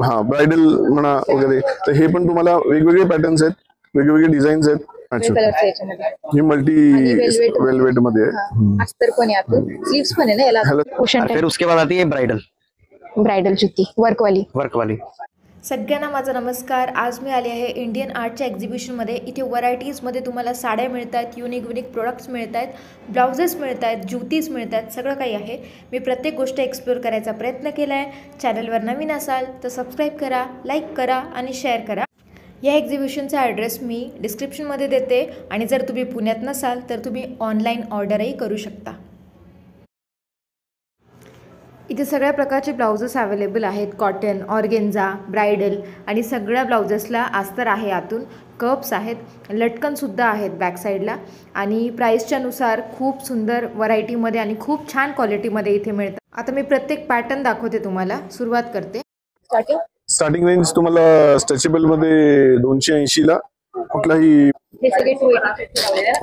हा ब्राइडल म्हणा वगैरे, तर हे पण तुम्हाला वेगवेगळे पॅटर्न्स आहेत, वेगवेगळे डिझाईन्स आहेत. ही मल्टी वेलवेट मध्ये आहे, अस्तर पण आहे, आतून स्लीव्स पण आहे ना याला. फिर उसके बाद आती है ब्राइडल जुती वर्क वाली. सगळ्यांना माझा नमस्कार. आज मी आले आहे इंडियन आर्टच्या एक्झिबिशनमध्ये. इथे व्हरायटीजमध्ये तुम्हाला साड्या मिळत आहेत, युनिक प्रोडक्ट्स मिळत आहेत, ब्लाउजेस मिळत आहेत, ज्युतीज मिळत आहेत, सगळं काही आहे. मी प्रत्येक गोष्ट एक्सप्लोर करायचा प्रयत्न केला आहे. चॅनलवर नवीन असाल तर सबस्क्राईब करा, लाईक करा आणि शेअर करा. या एक्झिबिशनचा ॲड्रेस मी डिस्क्रिप्शनमध्ये देते आणि जर तुम्ही पुण्यात नसाल तर तुम्ही ऑनलाईन ऑर्डरही करू शकता. इथे सगळ्या प्रकारचे ब्लाउजेस अवेलेबल आहेत. कॉटन, ऑर्गेन्झा, ब्रायडल आणि सगळ्या ब्लाउजेसला अस्तर आहे, आतून कप्स आहेत, लटकनसुद्धा आहेत बॅक साईडला. आणि प्राईसच्या नुसार खूप सुंदर व्हरायटीमध्ये आणि खूप छान क्वालिटीमध्ये इथे मिळतात. आता मी प्रत्येक पॅटर्न दाखवते, तुम्हाला सुरुवात करते. स्टार्टिंग रेंज तुम्हाला स्ट्रेचेबल मध्ये 280 ला कुठलाही,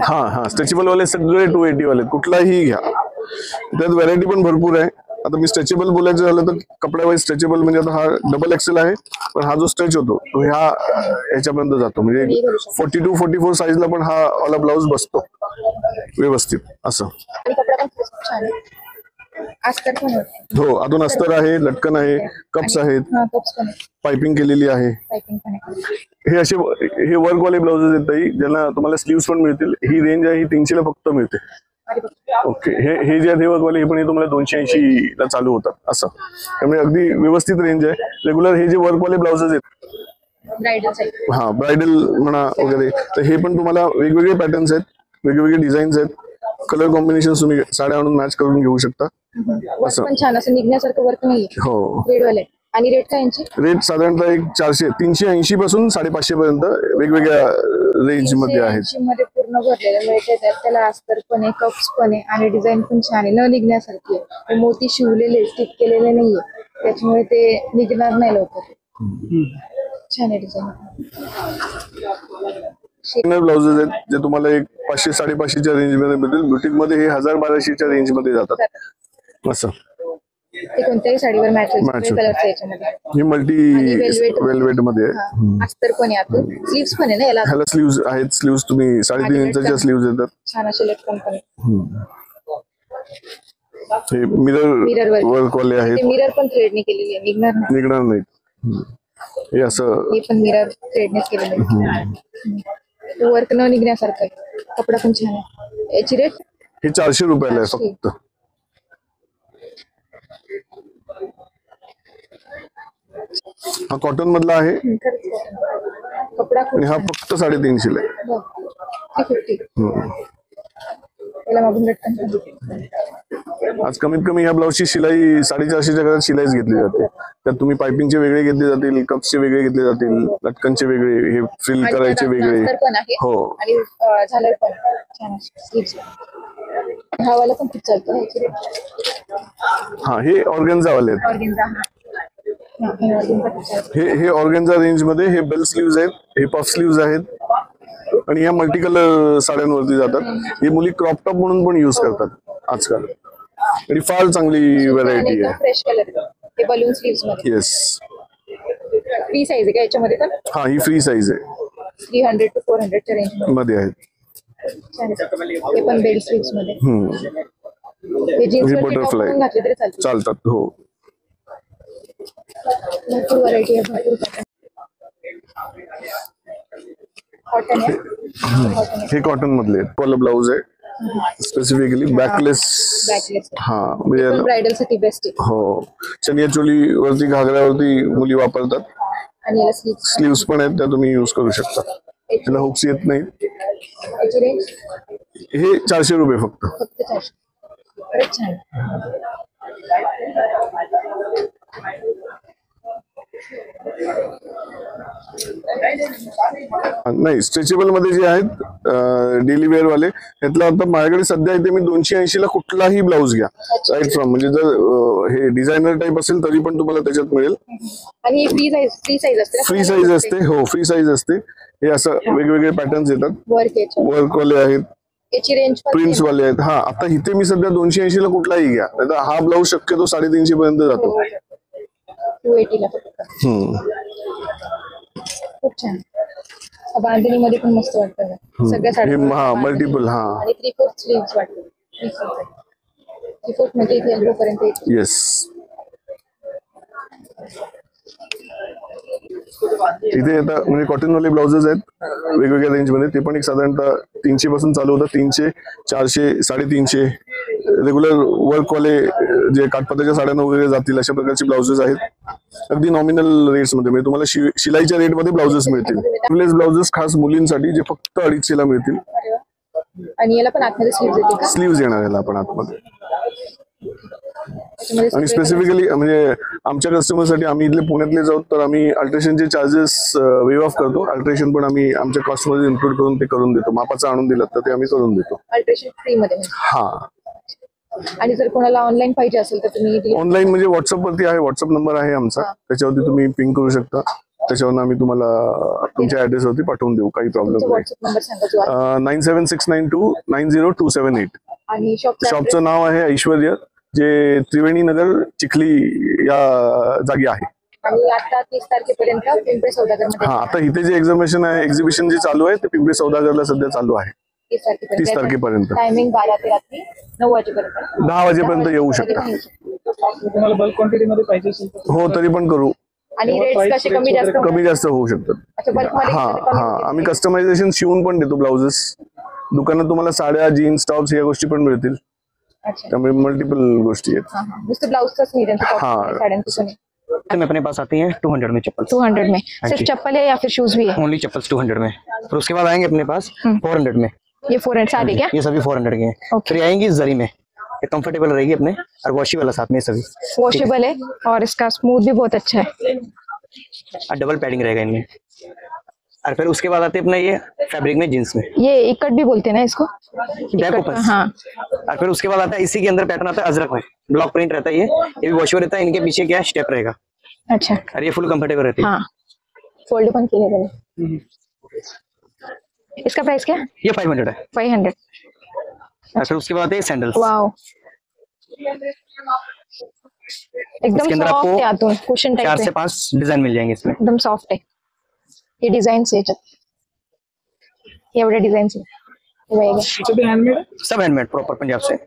हा स्ट्रेचेबल वाले सगळे 280 वाले कुठलाही घ्या. त्यात व्हरायटी पण भरपूर आहे. आता मी स्ट्रेचेबल बोलायचं झालं तर कपडा वाईज स्ट्रेचेबल म्हणजे आता हा डबल एक्सेल आहे, पण हा जो स्ट्रेच होतो तो ह्याच्यापर्यंत जातो, म्हणजे 42-44 साईजला पण हा वाला ब्लाउज बसतो व्यवस्थित असं. हो, अजून अस्तर आहे, लटकन आहे, कप्स आहेत, पाइपिंग केलेली आहे. हे असे हे वर्क वाले ब्लाउजेस आहेत ताई, ज्यांना तुम्हाला स्लीव्स पण मिळतील. ही रेंज आहे, ही 300 ला फक्त मिळते. ओके, हे जे आहेत वर्क वाले हे पण हे तुम्हाला 280 ला चालू होतात असं. त्यामुळे अगदी व्यवस्थित रेंज आहे. रेग्युलर हे जे वर्क वाले ब्लाउजेस आहेत, हा ब्राइडल म्हणा वगैरे, तर हे पण तुम्हाला वेगवेगळे पॅटर्न्स आहेत, वेगवेगळे डिझाईन्स आहेत. कलर कॉम्बिनेशन तुम्ही साड्या आणून मॅच करून घेऊ शकता असं. पण छान असं निघण्यासारखं वर्क नाही. हो, रेडवाले. आणि रेट काय यांची? रेट साधारणतः एक 380 पासून 550 पर्यंत वेगवेगळ्या रेंज मध्ये आहेत. पूर्ण भरलेलं मिळते, त्याला अस्तर पण आहे, कप्स पण आहे आणि डिझाईन पण छान आहे, न निघण्यासारखी आहे. मोती शिवलेले, स्टिक केलेले नाहीये, त्याच्यामुळे ते निघणार नाही लवकर. छान आहे डिझाईन. ब्लाउजेस आहेत जे तुम्हाला एक 500-550च्या रेंज मध्ये मिळतील. ब्युटिक मध्ये हे 1000-1200च्या रेंज मध्ये जातात असं. ते कोणत्याही साडीवर मॅच होईल. ही मल्टी वेलवेट मध्ये आहे, अस्तर पण आहे, आतून स्लीव्स पण आहे ना याला. ह्याला स्लीव्स आहेत. स्लीव्स तुम्ही 3.5 इंचाच्या स्लीव्स येतात. छान असे लटकन पण. हे मिरर वर्क वाले आहेत. मिरर पण थ्रेडने केलेली आहे, निघणार नाही. हे असं, हे पण मिरर थ्रेडनेच केलेलं आहे. वर्क न निघण्यासारखं आहे. कपडा पण छान आहे. याची रेट हे 400 रुपयाला आहे फक्त. हा कॉटन मधला आहे कपडा, आणि हा फक्त 350 ला आहे. आज कमीत कमी या ब्लाउजची शिलाई 450च्या घरात शिलाईच घेतली जाते. त्यात तुम्ही पाइपिंगचे वेगळे घेतले जातील, कप्सचे वेगळे घेतले जातील, लटकनचे वेगळे, हे फ्रिल करायचे वेगळे. हो, हा हे ऑर्गेन्झा वाले आहेत. हे ऑर्गेन्झा रेंज मध्ये हे बेल स्लीव्ज आहेत, हे पफ स्लीव्ज आहेत आणि या मल्टी कलर साड्यांवरती जातात. ही मुली क्रॉप टॉप म्हणून पण युज करतात आजकाल आणि फार चांगली व्हरायटी आहे. फ्रेश कलर हे बलून स्लीव्स मध्ये. येस, फ्री साइज आहे का याच्यामध्ये पण? हा, ही फ्री साइज आहे. 300 to 400 च्या रेंज मध्ये आहेत. हे पण बेल स्लीव्स मध्ये. हे जीन्स बटरफ्लाय घातले तरी चालतात. हो, भरपूर व्हरायटी आहे, भरपूर. कॉटन आहे. हे कॉटन मधले पॉलो ब्लाउज आहे, स्पेसिफिकली बॅकलेस. हा, म्हणजे ब्राइडल साठी बेस्ट आहे. हो, चनिया चोली वरती, घागऱ्यावरती मुली वापरतात. आणि याला स्लीव्स पण आहेत, त्या तुम्ही युज करू शकता. त्याला हुक्स येत नाही. हे 400 रुपये फक्त. 400. नाही, स्ट्रेचेबल मध्ये जे आहेत डेली वेअर वाले, त्यातला आता माझ्याकडे सध्या इथे मी 280 ला कुठलाही ब्लाउज घ्या राईट फ्रॉम, म्हणजे जर हे डिझायनर टाइप असेल तरी पण तुम्हाला त्याच्यात मिळेल. आणि फ्री साइज असते. फ्री साइज असते. हो, फ्री साइज असते. हे असं वेगवेगळे पॅटर्न्स येतात, वर्क वाले आहेत, प्रिंट्स वाले आहेत. हा, आता इथे मी सध्या 280 ला कुठलाही घ्या, हा ब्लाउज शक्यतो 350 पर्यंत जातो. 280 ला फक्त. खूप छान. बांधणीमध्ये पण मस्त वाटतं सगळ्या साड्या. हा मल्टिपल हा आणि 3/4 स्लीव्स वाटतं. 3/4 म्हणजे इथे elbow पर्यंत येते. येस. इथे आता म्हणजे कॉटन वाले ब्लाउजेस आहेत वेगवेगळ्या रेंज मध्ये. ते पण एक साधारणतः 300 पासून चालू होतं. 300, 400, 350. रेग्युलर वर्क वाले जे काठपदराच्या साड्यांना वगैरे जातील अशा प्रकारचे ब्लाउजेस आहेत. अगदी नॉमिनल रेट्स मध्ये म्हणजे तुम्हाला शिलाईच्या रेट मध्ये ब्लाउजेस मिळतील. ट्यूबलेस ब्लाउजेस खास मुलींसाठी जे फक्त 250 ला मिळतील. आणि याला पण आतमध्ये स्लीव्स येते का? स्लीव्स येणार याला आपण आतमध्ये. त्याच्यामध्ये आणि स्पेसिफिकली म्हणजे आमच्या कस्टमरसाठी आम्ही इथले पुण्यातले जाऊ तर आम्ही अल्ट्रेशनचे चार्जेस वेव ऑफ करतो. अल्ट्रेशन पण आम्ही आमच्या कॉस्ट मध्ये इन्क्लूड करून ते करून देतो. मापाचं आणून दिलं तर ते आम्ही करून देतो. अल्ट्रेशन फ्री मध्ये. हा. आणि जर कोणाला ऑनलाईन पाहिजे असेल तर तुम्ही ऑनलाईन म्हणजे व्हॉट्सअप वरती आहे. व्हॉट्सअप नंबर आहे आमचा. त्याच्यावरती तुम्ही पिंग करू शकता. त्याच्यावरून आम्ही तुम्हाला तुमच्या ऍड्रेस वरती पाठवून देऊ. काही प्रॉब्लेम नाही. व्हॉट्सअप नंबर सांगा जो आहे. 9769290278. आणि शॉपचं नाव आहे ऐश्वर्य, जे त्रिवेणी नगर चिखली या जागी आहे. आणि आता 30 तारखेपर्यंत पिंपरी सौदागरमध्ये. हा. आता इथे जे एक्झिबिशन जे चालू आहे ते पिंपरी सौदागरला सध्या चालू आहे. 30 तारखेपर्यंत. टायमिंग 12 ते रात्री 9 वाजेपर्यंत. 10 वाजेपर्यंत येऊ शकता. तुम्हाला बल्क क्वांटिटी मध्ये पाहिजे असेल तर हो तरी पण करू. आणि रेट्स कसे कमी जास्त होऊ शकतात. अच्छा, bulk मध्ये हा कमी हा. आम्ही कस्टमायझेशन शिवून पण देतो ब्लाउजेस. दुकानात तुम्हाला साड्या, जीन्स, टॉप्स या गोष्टी पण मिळतील. अच्छा. त्यामुळे मल्टिपल गोष्टी आहेत. नुसतं ब्लाउजच नाही त्यांचं हाँ। साड्यांचं पण. में अपने पास आती है 200 में चप्पल। 200 में सिर्फ चप्पल है या फिर शूज भी है? ओनली चप्पल 200 में। फिर उसके बाद आएंगे अपने पास 400 में। ये 400 सारे क्या? ये सभी 400 के हैं। Okay. फिर आएंगी जरी में, ये कंफर्टेबल रहेगी अपने, और वॉशेबल है साथ में सभी। वॉशेबल है और इसका स्मूथ भी बहुत अच्छा है। और डबल पैडिंग रहेगा इनमें। और फिर उसके बाद आते हैं अपना ये फैब्रिक में, जींस में, ये इकट भी बोलते हैं ना इसको? Back open. हाँ। और फिर उसके बाद आता है इसी के अंदर पैटर्न आता है अजरक में, ब्लॉक प्रिंट रहता है ये भी वॉशेबल रहता है। इनके पीछे क्या स्टेप रहेगा। अच्छा। और ये फुल कंफर्टेबल रहती है। हाँ, फोल्ड पण केले मैंने। इसका प्राइस क्या? ये 500 है। 500। और फिर उसके बाद आते हैं सैंडल्स। वाओ, एकदम इसके अंदर सॉफ्ट है, आपको आतून कुशन 4 टाइप से है, 5 डिजाइन मिल जाएंगे इसमें। एकदम सॉफ्ट है ये डिजाइन से। एवढे डिजाइन से सभी हैंडमेड है। सब हैंडमेड प्रॉपर पंजाब से।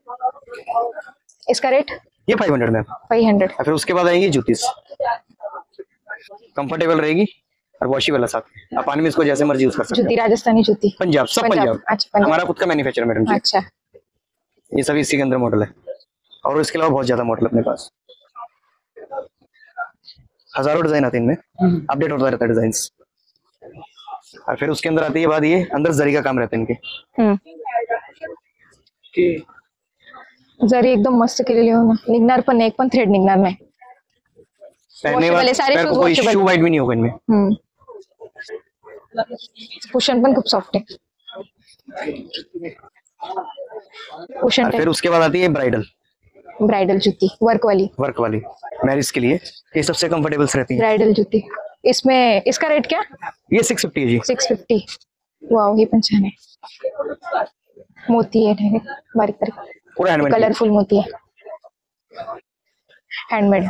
इसका रेट? ये 500 में। 500। और फिर उसके बाद आएंगी जूतीस, कंफर्टेबल रहेगी और वॉशेबल है साथ में। आप पानी में इसको जैसे मर्जी यूज कर सकते जूती हैं। राजस्थानी जूती? पंजाब, सब पंजाब। अच्छा, पंजाब। हमारा खुद का मैन्युफैक्चर मैडम जी। अच्छा। ये सभी इसी के अंदर मॉडल है, और इसके अलावा बहुत ज्यादा मॉडल अपने पास, हजारों डिजाइन आते हैं इनमें, अपडेट होता रहता है डिजाइन। और फिर उसके अंदर आती है बात, ये अंदर जरी का काम रहता है इनके। जरी एकदम मस्त केलेली हो ना, निघणार पण नाही, एक पण थ्रेड निघणार नाही। पहनने Washable है, सारे पैर shoes को कोई washable। शू वाइट भी नहीं होगा इनमें। कुशन पण खूप सॉफ्ट है। कुशन और फिर टाइप उसके बाद आती है ब्राइडल, ब्राइडल जूती वर्क वाली। वर्क वाली, मैरिज के लिए ये सबसे कंफर्टेबल रहती है। ब्राइडल जूती, इसमें इसका रेट क्या? ये 650 है जी। 650। वाव, हे पण छान आहे। मोती आहे डायरेक्ट बारीक बारीक, पूरा हैंडमेड। कलरफुल मोती है, हैंडमेड,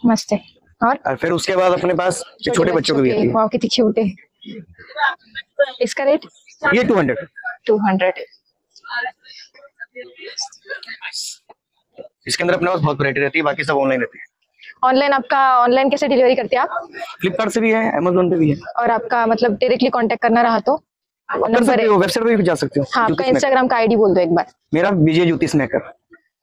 मस्त है। और फिर उसके बाद अपने पास ये छोटे बच्चों की भी आती है। वाव, किती क्यूट है। इसका रेट? ये 200। 200। इसके अंदर अपने पास बहुत वैरायटी रहती है, बाकी सब ऑनलाइन रहती है। ऑनलाइन आपका, ऑनलाइन कैसे डिलीवरी करते हैं आप? फ्लिपकार्ट से भी है, अमेजोन पे भी है। और आपका मतलब डायरेक्टली कांटेक्ट करना रहा तो आप कर नंबर सकते है? हो, वेबसाइट पे भी जा सकते हो। हाँ, आपका ज्योतिष मेकर। इंस्टाग्राम का आईडी बोल दो एक बार। मेरा विजय ज्योतिष मेकर।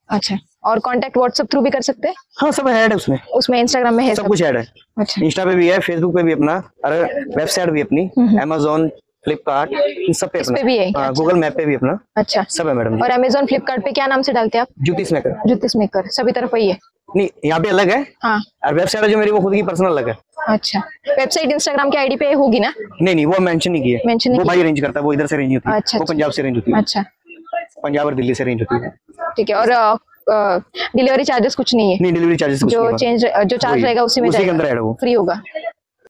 अच्छा, और कांटेक्ट व्हाट्सएप थ्रू भी कर सकते हैं? हाँ, सब ऐड है उसमें, उसमें इंस्टाग्राम में है सब सब? कुछ ऐड है। अच्छा। इंस्टा पे भी है, फेसबुक पे भी अपना, और वेबसाइट भी अपनी, अमेजोन, फ्लिपकार्ट, इन सब पे इस अपना। पे भी है? हाँ, गूगल मैप पे भी अपना, अच्छा। सब है मैडम। और अमेजोन फ्लिपकार्ट पे क्या नाम से डालते हैं आप? ज्योतिष मेकर। ज्योतिष मेकर सभी तरफ वही है? नहीं, यहाँ पे अलग है, हाँ। और वेबसाइट है जो मेरी, वो खुद की पर्सनल अलग है। अच्छा, वेबसाइट इंस्टाग्राम की आईडी पे होगी ना? नहीं, वो मेंशन नहीं किया। Mention नहीं वो भाई अरेंज करता है, वो इधर से अरेंज होती है। अच्छा, वो अच्छा। पंजाब से अरेंज होती है। अच्छा, पंजाब और दिल्ली से अरेंज होती है। ठीक है। और डिलीवरी चार्जेस कुछ नहीं है? नहीं, डिलीवरी चार्जेस कुछ नहीं जो होगा। चेंज, जो चार्ज वही, रहेगा उसी में उसी के जाएगा? अंदर ऐड है वो। फ्री होगा?